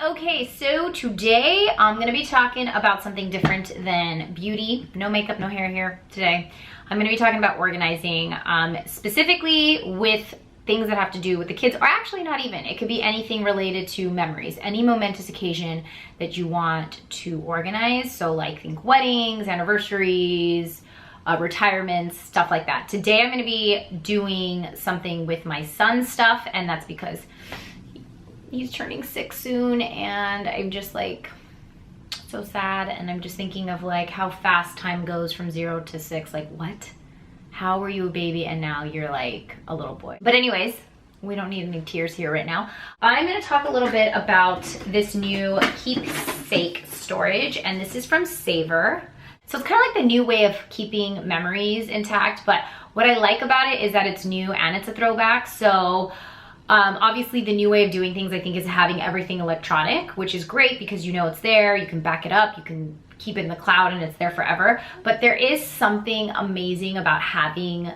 Okay, so today I'm gonna be talking about something different than beauty. No makeup, no hair here today. I'm gonna be talking about organizing, specifically with things that have to do with the kids, or actually not even. It could be anything related to memories, any momentous occasion that you want to organize. So like think weddings, anniversaries, retirements, stuff like that. Today I'm gonna be doing something with my son's stuff, and that's because he's turning 6 soon, and I'm just like so sad, and I'm just thinking of like how fast time goes from 0 to 6. Like, what? How were you a baby and now you're like a little boy? But anyways, we don't need any tears here right now. I'm gonna talk a little bit about this new Keepsake storage, and this is from Savor. So it's kind of like the new way of keeping memories intact, but what I like about it is that it's new and it's a throwback. So obviously the new way of doing things, I think, is having everything electronic, which is great because you know it's there, you can back it up, you can keep it in the cloud, and it's there forever. But there is something amazing about having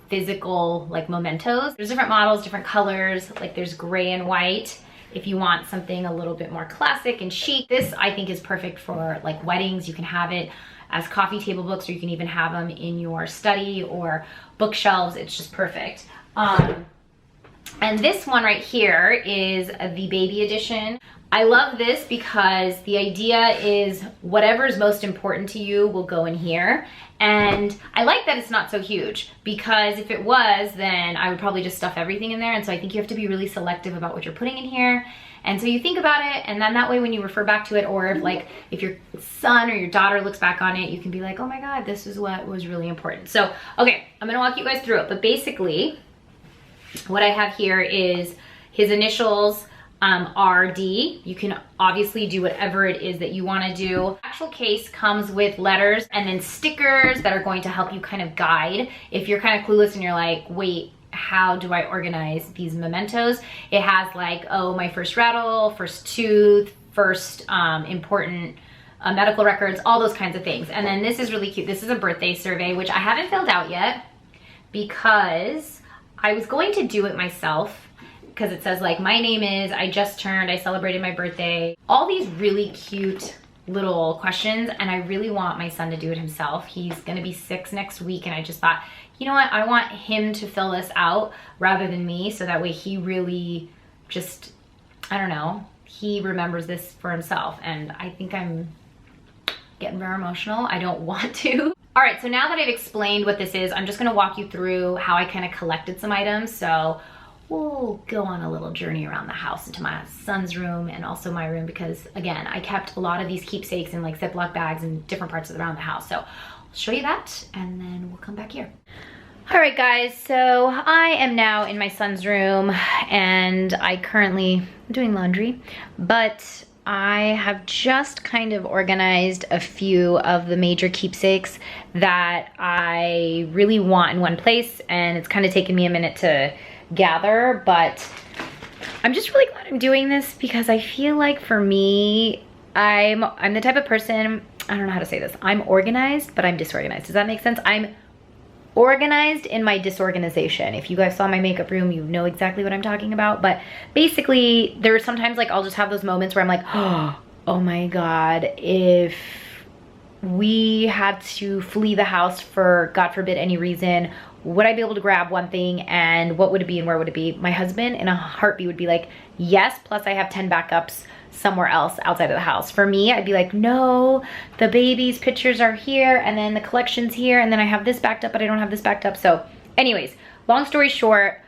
physical like mementos. There's different models, different colors, like there's gray and white. If you want something a little bit more classic and chic, this I think is perfect for like weddings. You can have it as coffee table books, or you can even have them in your study or bookshelves. It's just perfect. And this one right here is the baby edition. I love this because the idea is whatever's most important to you will go in here. And I like that it's not so huge, because if it was, then I would probably just stuff everything in there. And so I think you have to be really selective about what you're putting in here. And so you think about it, and then that way when you refer back to it, or if your son or your daughter looks back on it, you can be like, oh my God, this is what was really important. So, okay, I'm gonna walk you guys through it. But basically, what I have here is his initials, RD. You can obviously do whatever it is that you want to do. The actual case comes with letters and then stickers that are going to help you kind of guide if you're kind of clueless and you're like, wait, how do I organize these mementos? It has like, oh, my first rattle, first tooth, first important medical records, all those kinds of things. And then this is really cute. This is a birthday survey, which I haven't filled out yet because I was going to do it myself, because it says like, my name is, I just turned, I celebrated my birthday. All these really cute little questions, and I really want my son to do it himself. He's gonna be 6 next week, and I just thought, you know what, I want him to fill this out rather than me, so that way he really just, I don't know, he remembers this for himself. And I think I'm getting very emotional. I don't want to. All right, so now that I've explained what this is, I'm just gonna walk you through how I kind of collected some items. So we'll go on a little journey around the house into my son's room and also my room, because again, I kept a lot of these keepsakes in like Ziploc bags in different parts around the house. So I'll show you that, and then we'll come back here. All right, guys, so I am now in my son's room, and I currently am doing laundry, but I have just kind of organized a few of the major keepsakes that I really want in one place, and it's kind of taken me a minute to gather, but I'm just really glad I'm doing this, because I feel like for me, I'm the type of person, I don't know how to say this, I'm organized, but I'm disorganized. Does that make sense? I'm organized in my disorganization. If you guys saw my makeup room, you know exactly what I'm talking about. But basically, there are sometimes like I'll just have those moments where I'm like, oh my God, if we had to flee the house for, God forbid, any reason, would I be able to grab one thing, and what would it be and where would it be? My husband in a heartbeat would be like, yes, plus I have 10 backups somewhere else outside of the house. For me, I'd be like, no, the baby's pictures are here, and then the collection's here, and then I have this backed up, but I don't have this backed up. So anyways, long story short,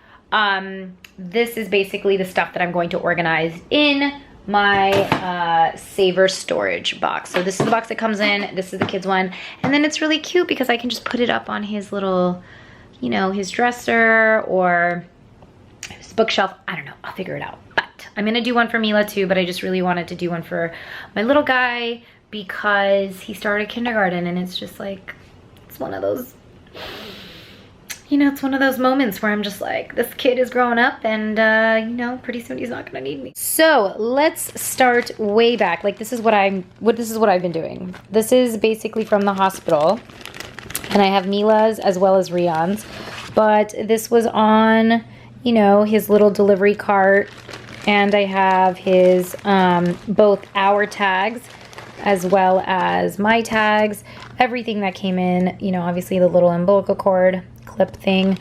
this is basically the stuff that I'm going to organize in my Savor storage box. So this is the box that comes in, this is the kids one, and then it's really cute because I can just put it up on his little, you know, his dresser or his bookshelf. I don't know, I'll figure it out. I'm gonna do one for Mila too, but I just really wanted to do one for my little guy because he started kindergarten, and it's just like, it's one of those, you know, it's one of those moments where I'm just like, this kid is growing up, and you know, pretty soon he's not gonna need me. So let's start way back. Like this is what I've been doing. This is basically from the hospital, and I have Mila's as well as Rian's, but this was on, you know, his little delivery cart And I have his, both our tags as well as my tags, everything that came in, you know, obviously the little umbilical cord clip thing.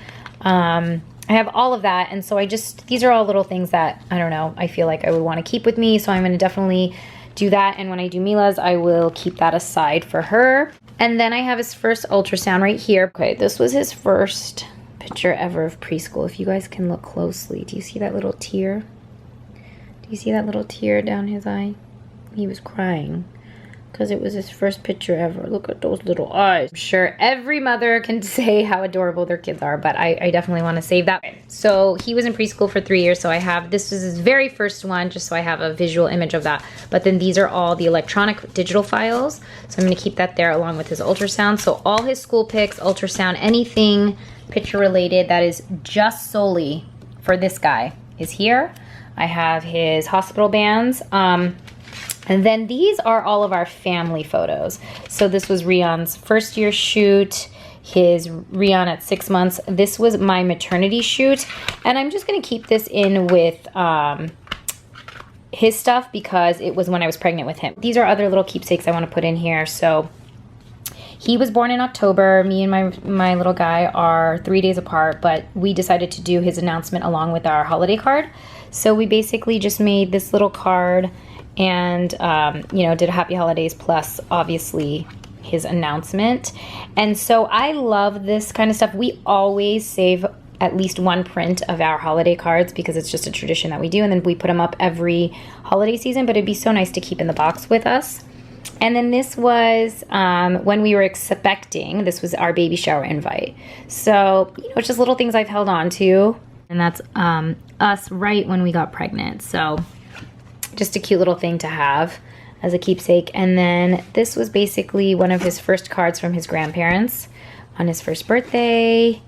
I have all of that, and so these are all little things that, I don't know, I feel like I would want to keep with me, so I'm going to definitely do that, and when I do Mila's, I will keep that aside for her. And then I have his first ultrasound right here. Okay, this was his first picture ever of preschool. If you guys can look closely, do you see that little tear? Do you see that little tear down his eye? He was crying because it was his first picture ever. Look at those little eyes. I'm sure every mother can say how adorable their kids are, but I definitely want to save that. So he was in preschool for 3 years, so I have, this was his very first one, just so I have a visual image of that. But then these are all the electronic digital files, so I'm going to keep that there along with his ultrasound. So all his school pics, ultrasound, anything picture related that is just solely for this guy is here. I have his hospital bands. And then these are all of our family photos. So this was Rion's first year shoot, his Rion at 6 months. This was my maternity shoot. And I'm just gonna keep this in with his stuff because it was when I was pregnant with him. These are other little keepsakes I wanna put in here. So he was born in October. Me and my little guy are 3 days apart, but we decided to do his announcement along with our holiday card. So we basically just made this little card and you know, did a happy holidays plus obviously his announcement. And so I love this kind of stuff. We always save at least one print of our holiday cards because it's just a tradition that we do, and then we put them up every holiday season, but it'd be so nice to keep in the box with us. And then this was when we were expecting. This was our baby shower invite. So, you know, it's just little things I've held on to, and that's us right when we got pregnant. So just a cute little thing to have as a keepsake. And then this was basically one of his first cards from his grandparents on his first birthday.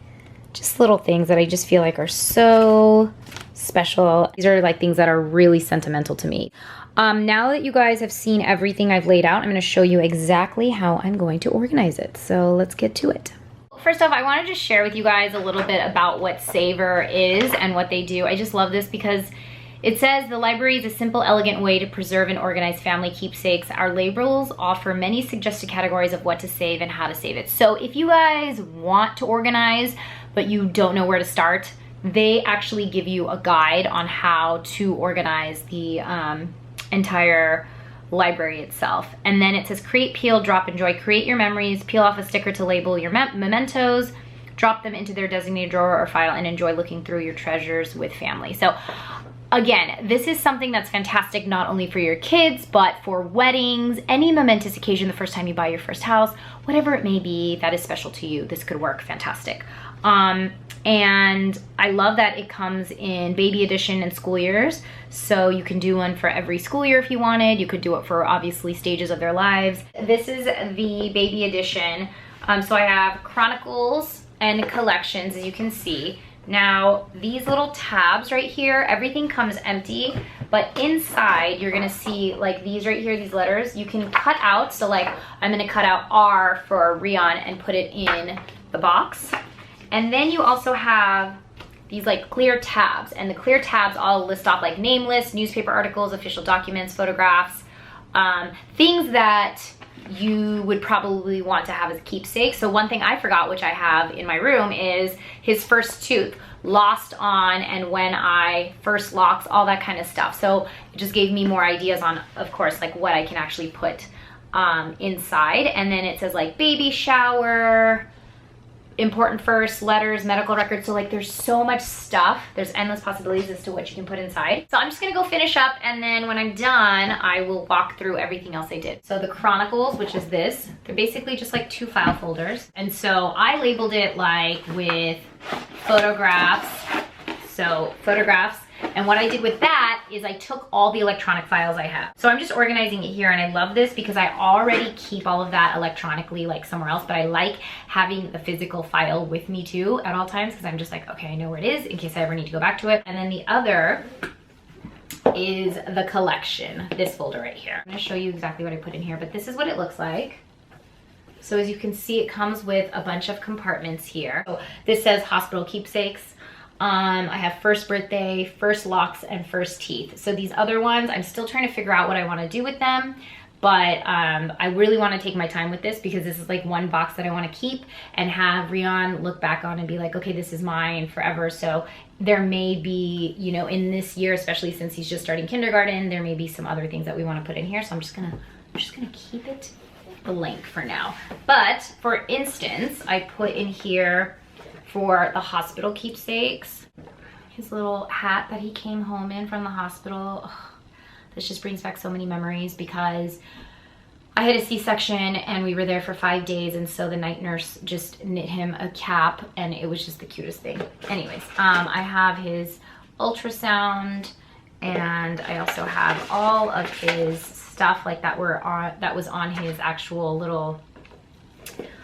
Just little things that I just feel like are so special. These are like things that are really sentimental to me. Now that you guys have seen everything I've laid out, I'm gonna show you exactly how I'm going to organize it. So let's get to it. First off, I wanted to share with you guys a little bit about what Savor is and what they do. I just love this because it says the library is a simple, elegant way to preserve and organize family keepsakes. Our labels offer many suggested categories of what to save and how to save it. So if you guys want to organize, but you don't know where to start, they actually give you a guide on how to organize the entire library itself. And then it says create, peel, drop, enjoy. Create your memories, peel off a sticker to label your mementos, drop them into their designated drawer or file, and enjoy looking through your treasures with family. So again, this is something that's fantastic not only for your kids, but for weddings, any momentous occasion, the first time you buy your first house, whatever it may be that is special to you, this could work fantastic. And I love that it comes in baby edition and school years. So you can do one for every school year if you wanted. You could do it for obviously stages of their lives. This is the baby edition. So I have chronicles and collections, as you can see. Now, these little tabs right here, everything comes empty, but inside you're gonna see like these right here, these letters, you can cut out. So like I'm gonna cut out R for Rion and put it in the box. And then you also have these like clear tabs, and the clear tabs all list off like name lists, newspaper articles, official documents, photographs, things that you would probably want to have as keepsake. So one thing I forgot, which I have in my room, is his first tooth, lost on and when I first locked, all that kind of stuff. So it just gave me more ideas on, of course, like what I can actually put inside. And then it says like baby shower, important first, letters, medical records. So like there's so much stuff. There's endless possibilities as to what you can put inside. So I'm just gonna go finish up, and then when I'm done, I will walk through everything else I did. So the chronicles, which is this, they're basically just like 2 file folders. And so I labeled it like with photographs. So photographs. And what I did with that is I took all the electronic files I have. So I'm just organizing it here, and I love this because I already keep all of that electronically like somewhere else, but I like having the physical file with me too at all times, because I'm just like, okay, I know where it is in case I ever need to go back to it. And then the other is the collection, this folder right here. I'm gonna show you exactly what I put in here, but this is what it looks like. So as you can see, it comes with a bunch of compartments here. So this says hospital keepsakes. I have first birthday, first locks, and first teeth. So these other ones, I'm still trying to figure out what I want to do with them. But I really want to take my time with this because this is like one box that I want to keep and have Rion look back on and be like, okay, this is mine forever. So there may be, you know, in this year, especially since he's just starting kindergarten, there may be some other things that we want to put in here. So I'm just gonna keep it blank for now. But for instance, I put in here for the hospital keepsakes, his little hat that he came home in from the hospital. Ugh. This just brings back so many memories because I had a C-section and we were there for 5 days, and so the night nurse just knit him a cap and it was just the cutest thing. Anyways, I have his ultrasound and I also have all of his stuff like that was on his actual little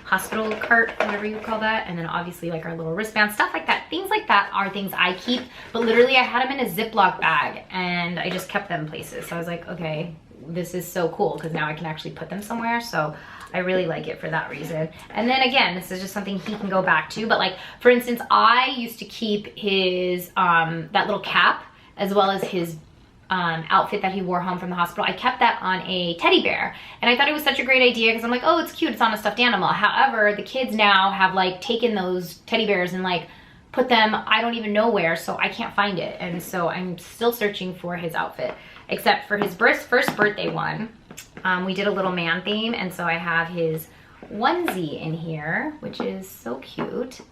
hospital cart, whatever you call that, and then obviously like our little wristband, stuff like that. Things like that are things I keep, but literally I had them in a Ziploc bag and I just kept them places. So I was like, okay, this is so cool because now I can actually put them somewhere. So I really like it for that reason. And then again, this is just something he can go back to, but like for instance, I used to keep his that little cap as well as his outfit that he wore home from the hospital. I kept that on a teddy bear and I thought it was such a great idea because I'm like, oh, it's cute, it's on a stuffed animal. However, the kids now have like taken those teddy bears and like put them, I don't even know where, so I can't find it. And so I'm still searching for his outfit, except for his first birthday one. We did a little man theme, and so I have his onesie in here, which is so cute.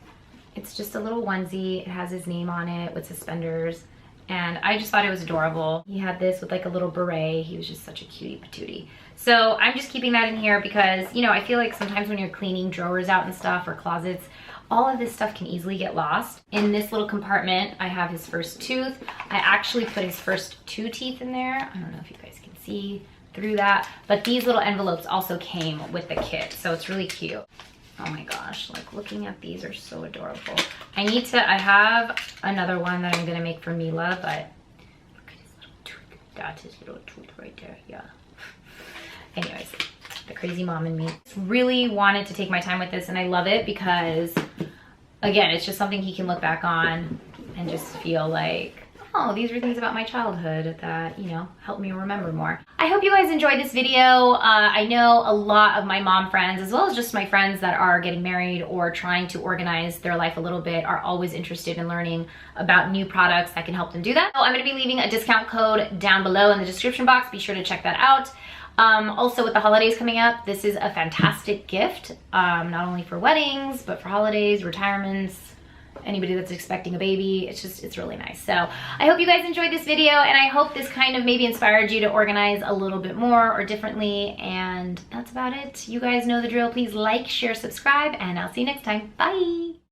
It's just a little onesie. It has his name on it with suspenders. And I just thought it was adorable. He had this with like a little beret. He was just such a cutie patootie. So I'm just keeping that in here because, you know, I feel like sometimes when you're cleaning drawers out and stuff or closets, all of this stuff can easily get lost. In this little compartment, I have his first tooth. I actually put his first 2 teeth in there. I don't know if you guys can see through that, but these little envelopes also came with the kit. So it's really cute. Oh my gosh, like looking at these are so adorable. I have another one that I'm gonna make for Mila, but look at his little tooth. That's his little tooth right there, yeah. Anyways, the crazy mom in me. Really wanted to take my time with this and I love it because, again, it's just something he can look back on and just feel like, oh, these were things about my childhood that, you know, helped me remember more. I hope you guys enjoyed this video. I know a lot of my mom friends, as well as just my friends that are getting married or trying to organize their life a little bit, are always interested in learning about new products that can help them do that. So I'm gonna be leaving a discount code down below in the description box. Be sure to check that out. Also with the holidays coming up, this is a fantastic gift, not only for weddings, but for holidays, retirements, anybody that's expecting a baby. It's really nice. So I hope you guys enjoyed this video and I hope this kind of maybe inspired you to organize a little bit more or differently, and that's about it. You guys know the drill. Please like, share, subscribe, and I'll see you next time. Bye.